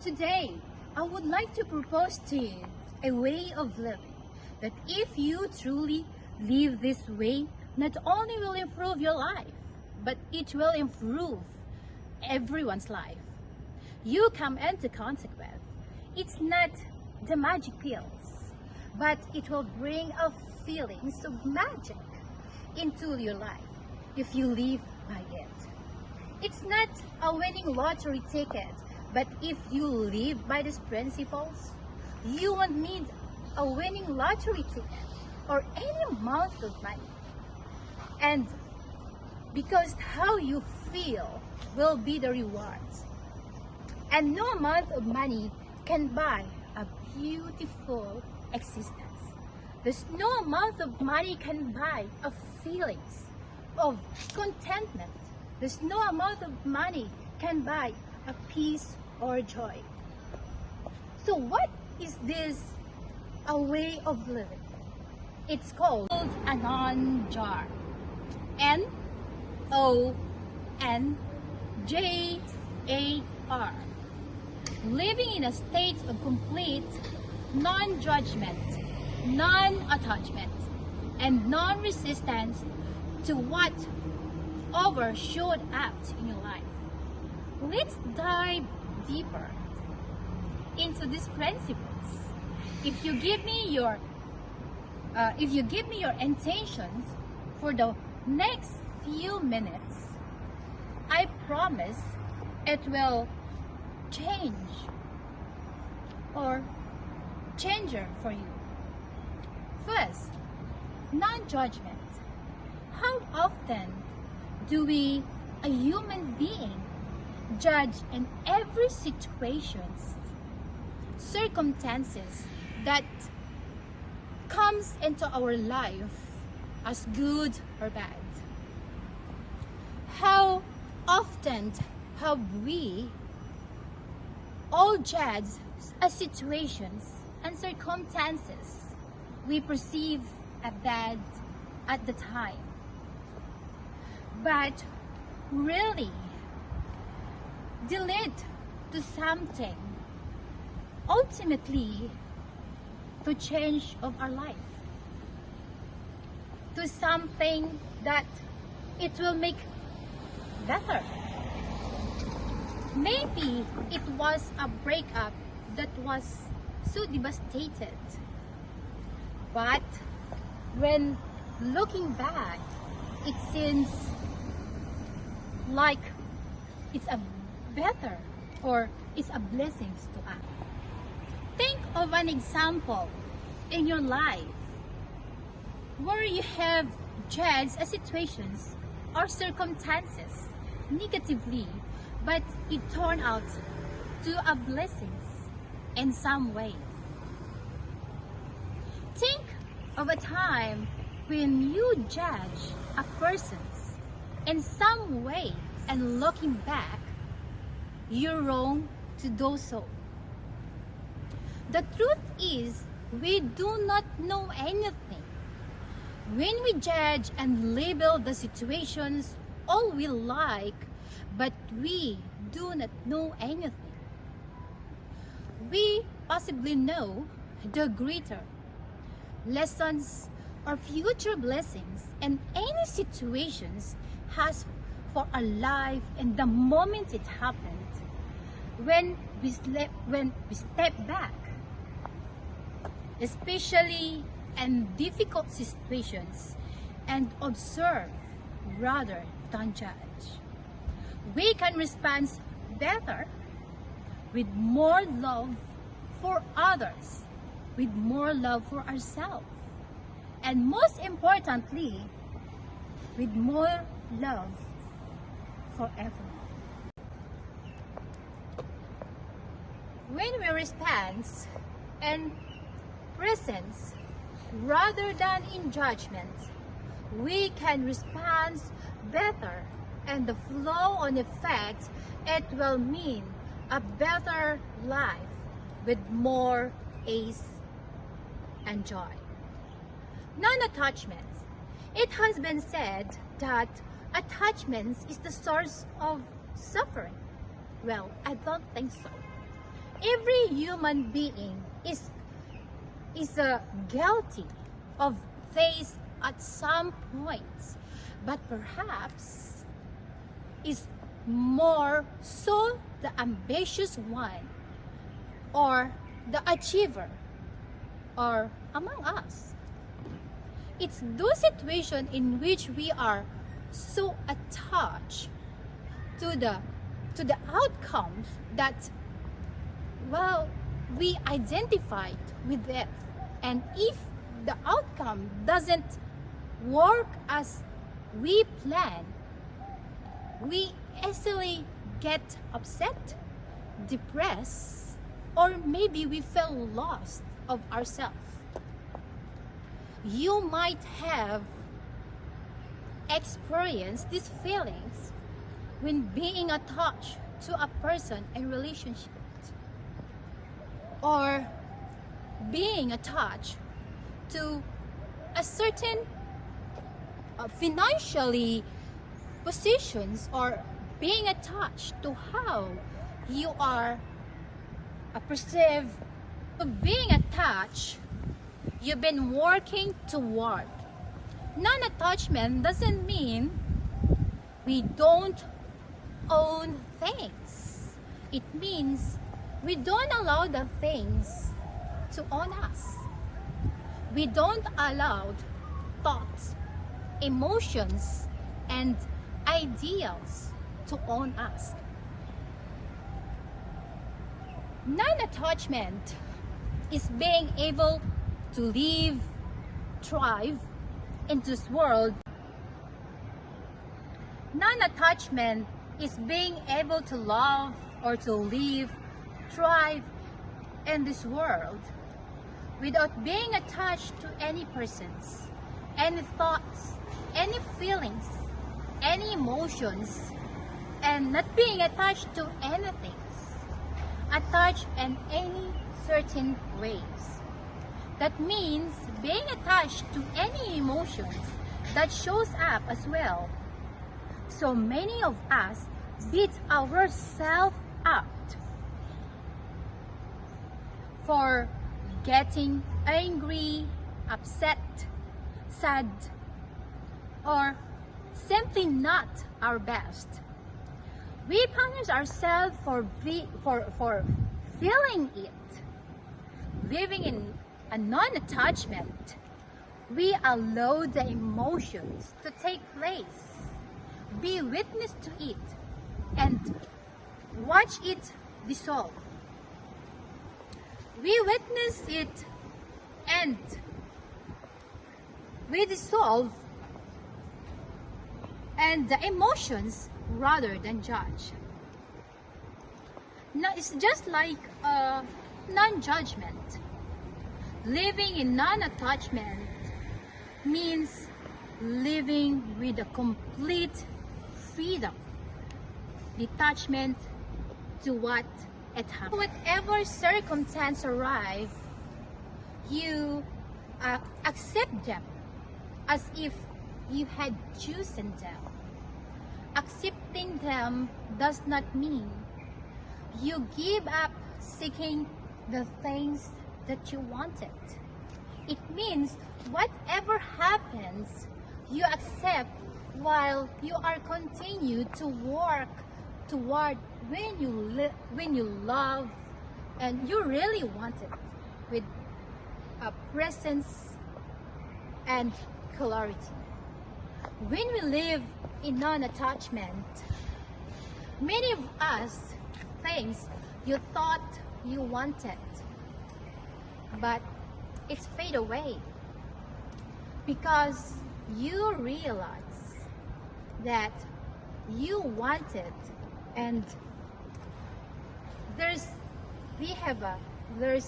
Today, I would like to propose to you a way of living that if you truly live this way, not only will improve your life, but it will improve everyone's life. You come into contact with. It's not the magic pills, but it will bring a feelings of magic into your life if you live by it. It's not a winning lottery ticket, but if you live by these principles, you won't need a winning lottery ticket or any amount of money. And because how you feel will be the rewards. And no amount of money can buy a beautiful existence. There's no amount of money can buy a feelings of contentment. There's no amount of money can buy a peace or joy. So what is this a way of living? It's called a non-jar. NONJAR. Living in a state of complete non-judgment, non-attachment, and non-resistance to what over should act in your life. Let's dive deeper into these principles. If you give me your intentions for the next few minutes, I promise it will change or changer for you. First, non-judgment. How often do we, a human being, judge in every situations, circumstances that comes into our life as good or bad? How often have we all judge as situations and circumstances we perceive as bad at the time, but really lead to something ultimately to change of our life, to something that it will make better. Maybe it was a breakup that was so devastated, but when looking back, it seems like it's a better or it's a blessing to us. Think of an example in your life where you have judged a situations or circumstances negatively, but it turned out to a blessings in some way. Think of a time when you judge a person in some way, and looking back, you're wrong to do so. The truth is, we do not know anything. When we judge and label the situations all we like, but we do not know anything. We possibly know the greater lessons or future blessings in any situations has for our life in the moment it happened. When we step back, especially in difficult situations, and observe rather than judge, we can respond better with more love for others, with more love for ourselves, and most importantly, with more love for everyone. When we respond in presence rather than in judgment, we can respond better, and the flow on effect, it will mean a better life with more ease and joy. Non-attachment. It has been said that attachment is the source of suffering. Well, I don't think so. every human being is guilty of this at some point, but perhaps is more so the ambitious one or the achiever or among us. It's those situations in which we are so attached to the outcomes that, well, we identified with it, and if the outcome doesn't work as we plan, we easily get upset, depressed, or maybe we feel lost of ourselves. You might have experienced these feelings when being attached to a person in relationship, or being attached to a certain financially positions, or being attached to how you are perceived. Being attached, you've been working toward. Non-attachment doesn't mean we don't own things. It means we don't allow the things to own us. We don't allow thoughts, emotions, and ideals to own us. Non-attachment is being able to live, thrive in this world. Non-attachment is being able to love or to live, thrive in this world without being attached to any persons, any thoughts, any feelings, any emotions, and not being attached to anything, attached in any certain ways. That means being attached to any emotions that shows up as well. So many of us beat ourselves up for getting angry, upset, sad, or simply not our best. We punish ourselves for feeling it. Living in a non-attachment, we allow the emotions to take place, be witness to it, and watch it dissolve. We witness it and we dissolve, and the emotions rather than judge. Now, it's just like non-judgment. Living in non-attachment means living with a complete freedom, detachment to what it happens. Whatever circumstance arrive, you accept them as if you had chosen them. Accepting them does not mean you give up seeking the things that you wanted. It means whatever happens, you accept while you are continue to work toward when you love and you really want it with a presence and clarity. When we live in non-attachment, many of us things you thought you wanted, but it's fade away because you realize that you wanted, and there's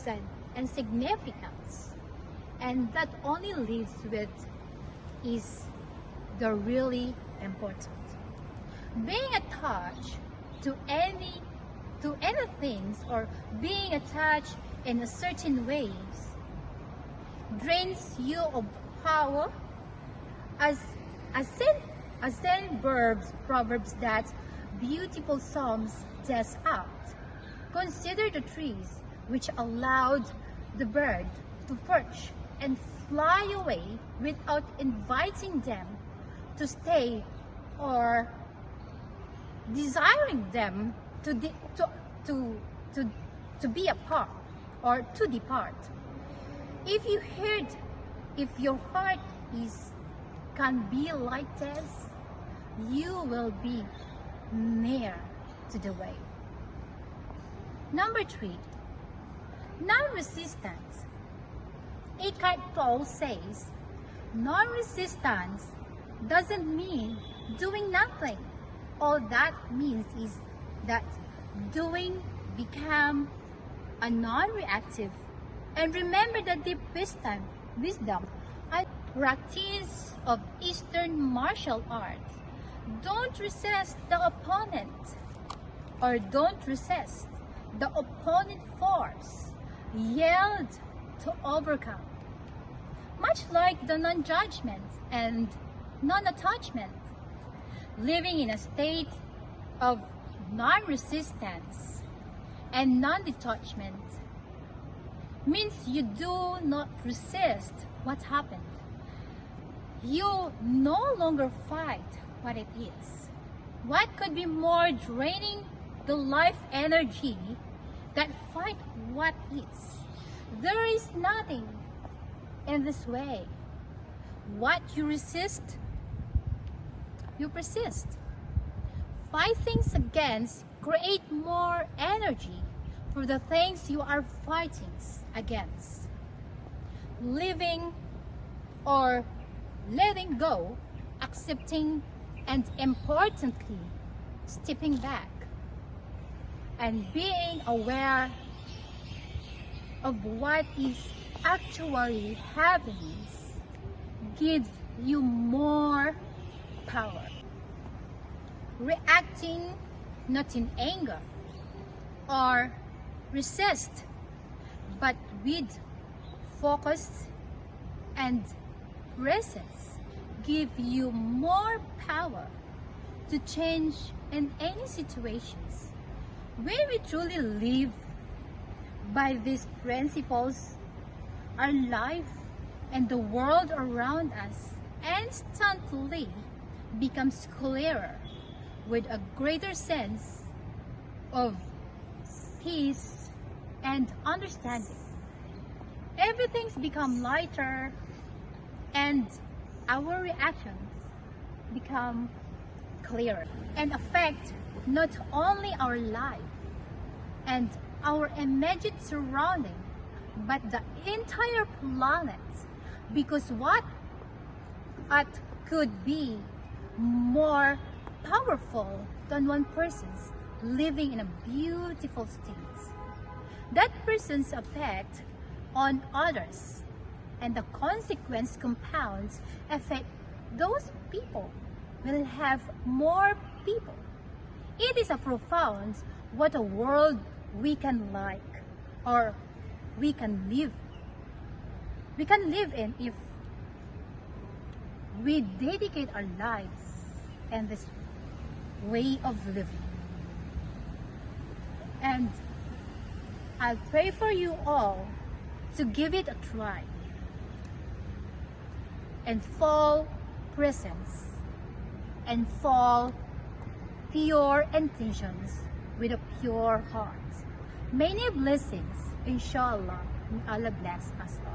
an insignificance, and that only leaves with is the really important. Being attached to anything or being attached in a certain ways drains you of power, as in Proverbs that beautiful Psalms test out. Consider the trees which allowed the bird to perch and fly away without inviting them to stay or desiring them to be apart or to depart. If your heart can be like this, you will be near to the way. Number 3, non-resistance. Eckhart Tolle says, non-resistance doesn't mean doing nothing. All that means is that doing become a non-reactive. And remember the deep wisdom and practice of Eastern martial arts. Don't resist the opponent, or don't resist the opponent force. Yield to overcome. Much like the non-judgment and non-attachment, living in a state of non-resistance and non-detachment means you do not resist what happened. You no longer fight what it is. What could be more draining the life energy that fight what is? There is nothing in this way. What you resist, you persist. Fight things against create more energy for the things you are fighting against. Living or letting go, accepting, and importantly, stepping back and being aware of what is actually happening gives you more power. Reacting not in anger or resist, but with focus and presence give you more power to change in any situations. When we truly live by these principles, our life and the world around us instantly becomes clearer with a greater sense of peace and understanding. Everything's become lighter and our reactions become clearer and affect not only our life and our immediate surrounding, but the entire planet, because what could be more powerful than one person's living in a beautiful state? That person's effect on others and the consequence compounds affect those people will have more people. It is a profound what a world we can like or we can live in if we dedicate our lives and this way of living. And I'll pray for you all to give it a try and fall presence and fall pure intentions with a pure heart. Many blessings, inshallah. May Allah bless us all.